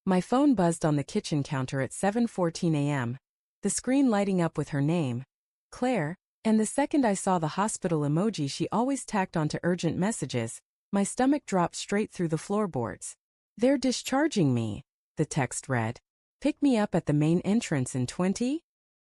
My phone buzzed on the kitchen counter at 7:14 a.m., the screen lighting up with her name, Claire, and the second I saw the hospital emoji she always tacked onto urgent messages, my stomach dropped straight through the floorboards. "They're discharging me," the text read. "Pick me up at the main entrance in 20?"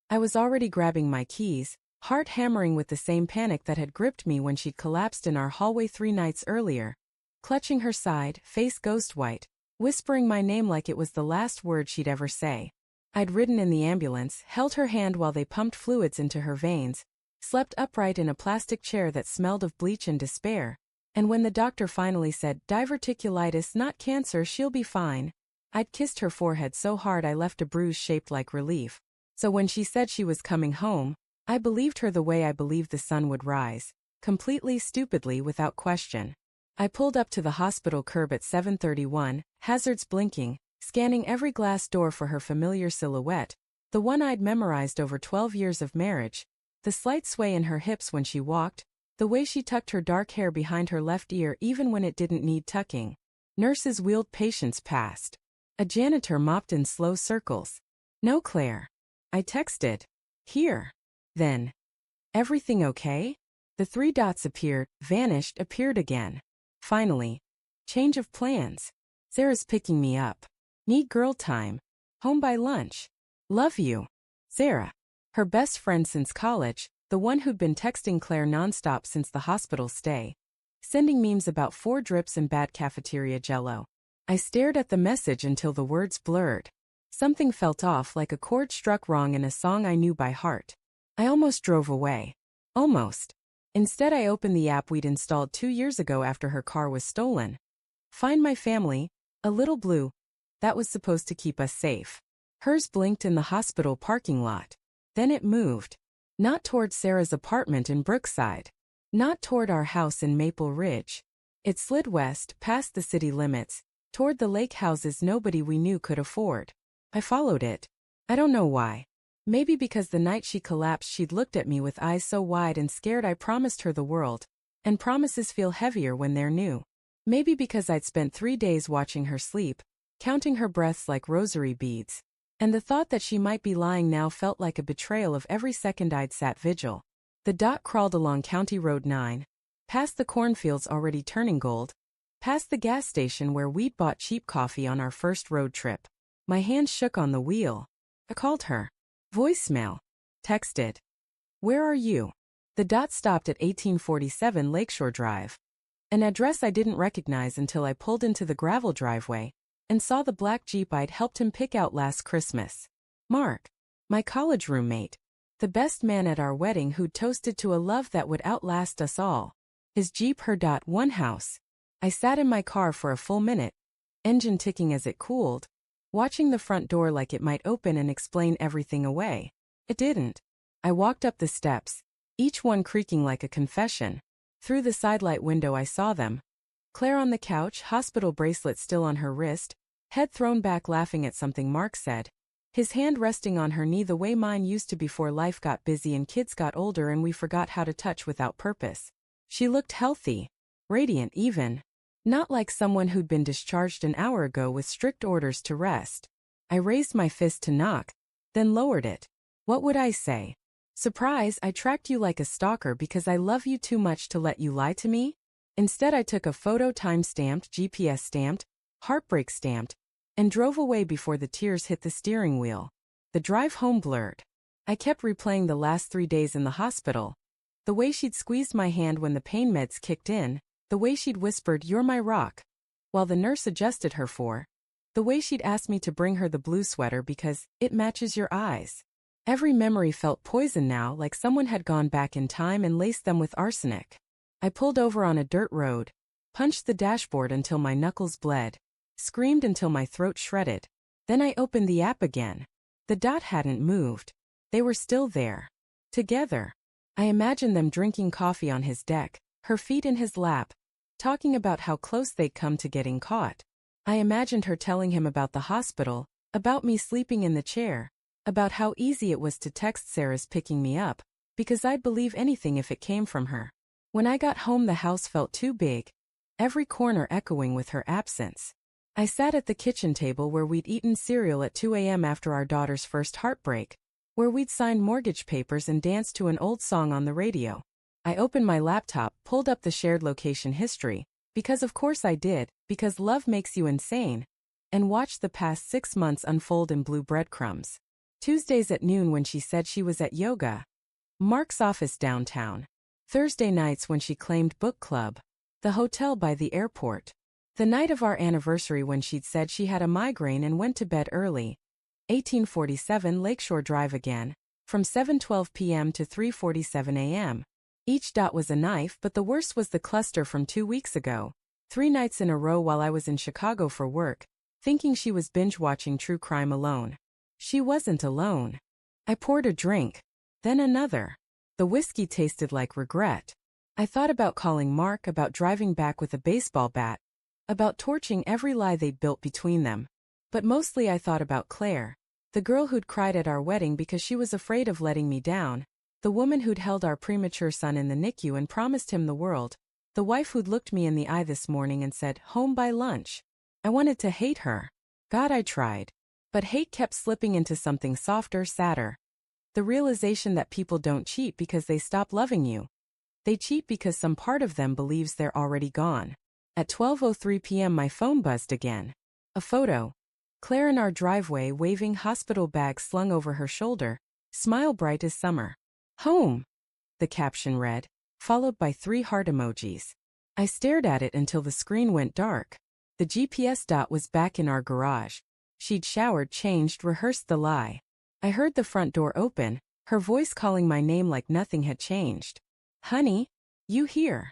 I was already grabbing my keys, heart hammering with the same panic that had gripped me when she'd collapsed in our hallway 3 nights earlier. Clutching her side, face ghost white, whispering my name like it was the last word she'd ever say. I'd ridden in the ambulance, held her hand while they pumped fluids into her veins, slept upright in a plastic chair that smelled of bleach and despair, and when the doctor finally said, "Diverticulitis, not cancer, she'll be fine," I'd kissed her forehead so hard I left a bruise shaped like relief. So when she said she was coming home, I believed her the way I believed the sun would rise, completely, stupidly, without question. I pulled up to the hospital curb at 7:31, hazards blinking, scanning every glass door for her familiar silhouette, the one I'd memorized over 12 years of marriage, the slight sway in her hips when she walked, the way she tucked her dark hair behind her left ear even when it didn't need tucking. Nurses wheeled patients past. A janitor mopped in slow circles. "No, Claire." I texted. "Here." Then, "Everything okay?" The 3 dots appeared, vanished, appeared again. Finally, "Change of plans. Sarah's picking me up. Need girl time. Home by lunch. Love you. Sarah." Her best friend since college, the one who'd been texting Claire nonstop since the hospital stay, sending memes about 4 drips and bad cafeteria jello. I stared at the message until the words blurred. Something felt off, like a chord struck wrong in a song I knew by heart. I almost drove away. Almost. Instead, I opened the app we'd installed 2 years ago after her car was stolen. Find My Family, a little blue. That was supposed to keep us safe. Hers blinked in the hospital parking lot. Then it moved. Not toward Sarah's apartment in Brookside. Not toward our house in Maple Ridge. It slid west, past the city limits, toward the lake houses nobody we knew could afford. I followed it. I don't know why. Maybe because the night she collapsed she'd looked at me with eyes so wide and scared I promised her the world, and promises feel heavier when they're new. Maybe because I'd spent 3 days watching her sleep, counting her breaths like rosary beads, and the thought that she might be lying now felt like a betrayal of every second I'd sat vigil. The dot crawled along County Road 9, past the cornfields already turning gold, past the gas station where we'd bought cheap coffee on our first road trip. My hand shook on the wheel. I called her. Voicemail. Texted. "Where are you?" The dot stopped at 1847 Lakeshore Drive. An address I didn't recognize until I pulled into the gravel driveway and saw the black Jeep I'd helped him pick out last Christmas. Mark. My college roommate. The best man at our wedding who'd toasted to a love that would outlast us all. His Jeep, her one house. I sat in my car for a full minute, engine ticking as it cooled, watching the front door like it might open and explain everything away. It didn't. I walked up the steps, each one creaking like a confession. Through the sidelight window I saw them. Claire on the couch, hospital bracelet still on her wrist, head thrown back laughing at something Mark said. His hand resting on her knee the way mine used to before life got busy and kids got older and we forgot how to touch without purpose. She looked healthy. Radiant even. Not like someone who'd been discharged an hour ago with strict orders to rest. I raised my fist to knock, then lowered it. What would I say? Surprise, I tracked you like a stalker because I love you too much to let you lie to me? Instead I took a photo, time-stamped, GPS-stamped, heartbreak-stamped, and drove away before the tears hit the steering wheel. The drive home blurred. I kept replaying the last 3 days in the hospital. The way she'd squeezed my hand when the pain meds kicked in, the way she'd whispered, "You're my rock," while the nurse adjusted her for. The way she'd asked me to bring her the blue sweater because it matches your eyes. Every memory felt poison now, like someone had gone back in time and laced them with arsenic. I pulled over on a dirt road, punched the dashboard until my knuckles bled, screamed until my throat shredded. Then I opened the app again. The dot hadn't moved. They were still there. Together. I imagined them drinking coffee on his deck, her feet in his lap, talking about how close they'd come to getting caught. I imagined her telling him about the hospital, about me sleeping in the chair, about how easy it was to text Sarah's picking me up, because I'd believe anything if it came from her. When I got home the house felt too big, every corner echoing with her absence. I sat at the kitchen table where we'd eaten cereal at 2 a.m. after our daughter's first heartbreak, where we'd signed mortgage papers and danced to an old song on the radio. I opened my laptop, pulled up the shared location history, because of course I did, because love makes you insane, and watched the past 6 months unfold in blue breadcrumbs. Tuesdays at noon when she said she was at yoga, Mark's office downtown. Thursday nights when she claimed book club, the hotel by the airport. The night of our anniversary when she'd said she had a migraine and went to bed early. 1847 Lakeshore Drive again, from 7:12 p.m. to 3:47 a.m. Each dot was a knife, but the worst was the cluster from 2 weeks ago. 3 nights in a row while I was in Chicago for work, thinking she was binge-watching true crime alone. She wasn't alone. I poured a drink, then another. The whiskey tasted like regret. I thought about calling Mark, about driving back with a baseball bat, about torching every lie they'd built between them. But mostly I thought about Claire, the girl who'd cried at our wedding because she was afraid of letting me down, the woman who'd held our premature son in the NICU and promised him the world, the wife who'd looked me in the eye this morning and said, "Home by lunch." I wanted to hate her. God, I tried. But hate kept slipping into something softer, sadder. The realization that people don't cheat because they stop loving you. They cheat because some part of them believes they're already gone. At 12:03 p.m. my phone buzzed again. A photo. Claire in our driveway waving, hospital bag slung over her shoulder, smile bright as summer. "Home," the caption read, followed by 3 heart emojis. I stared at it until the screen went dark. The GPS dot was back in our garage. She'd showered, changed, rehearsed the lie. I heard the front door open, her voice calling my name like nothing had changed. "Honey, you here?"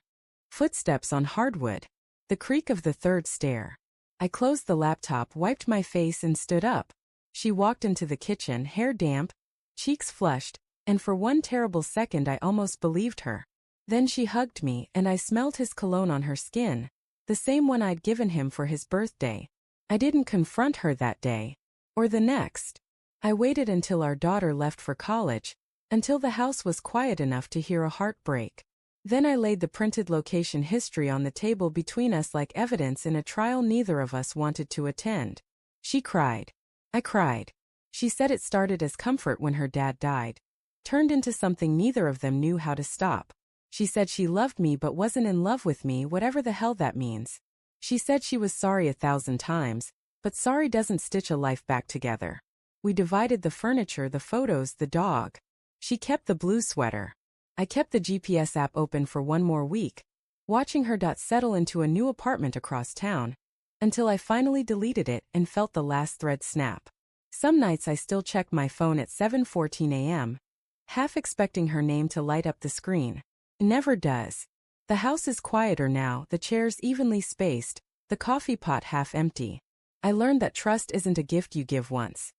Footsteps on hardwood. The creak of the 3rd stair. I closed the laptop, wiped my face and stood up. She walked into the kitchen, hair damp, cheeks flushed, and for one terrible second I almost believed her. Then she hugged me and I smelled his cologne on her skin, the same one I'd given him for his birthday. I didn't confront her that day. Or the next. I waited until our daughter left for college, until the house was quiet enough to hear a heartbreak. Then I laid the printed location history on the table between us like evidence in a trial neither of us wanted to attend. She cried. I cried. She said it started as comfort when her dad died. Turned into something neither of them knew how to stop. She said she loved me but wasn't in love with me, whatever the hell that means. She said she was sorry 1,000 times, but sorry doesn't stitch a life back together. We divided the furniture, the photos, the dog. She kept the blue sweater. I kept the GPS app open for 1 more week, watching her settle into a new apartment across town, until I finally deleted it and felt the last thread snap. Some nights I still check my phone at 7:14 a.m., half expecting her name to light up the screen. It never does. The house is quieter now, the chairs evenly spaced, the coffee pot half empty. I learned that trust isn't a gift you give once.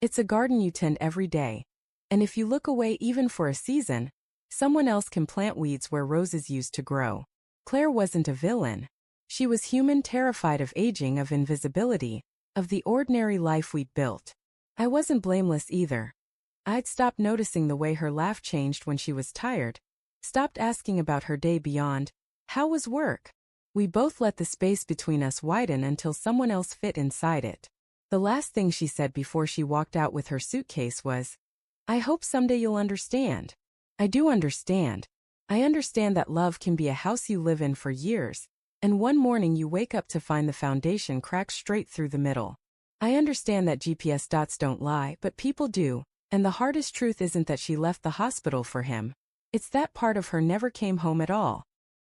It's a garden you tend every day. And if you look away even for a season, someone else can plant weeds where roses used to grow. Claire wasn't a villain. She was human, terrified of aging, of invisibility, of the ordinary life we'd built. I wasn't blameless either. I'd stopped noticing the way her laugh changed when she was tired, stopped asking about her day beyond, "How was work?" We both let the space between us widen until someone else fit inside it. The last thing she said before she walked out with her suitcase was, "I hope someday you'll understand." I do understand. I understand that love can be a house you live in for years, and one morning you wake up to find the foundation cracked straight through the middle. I understand that GPS dots don't lie, but people do, and the hardest truth isn't that she left the hospital for him. It's that part of her never came home at all.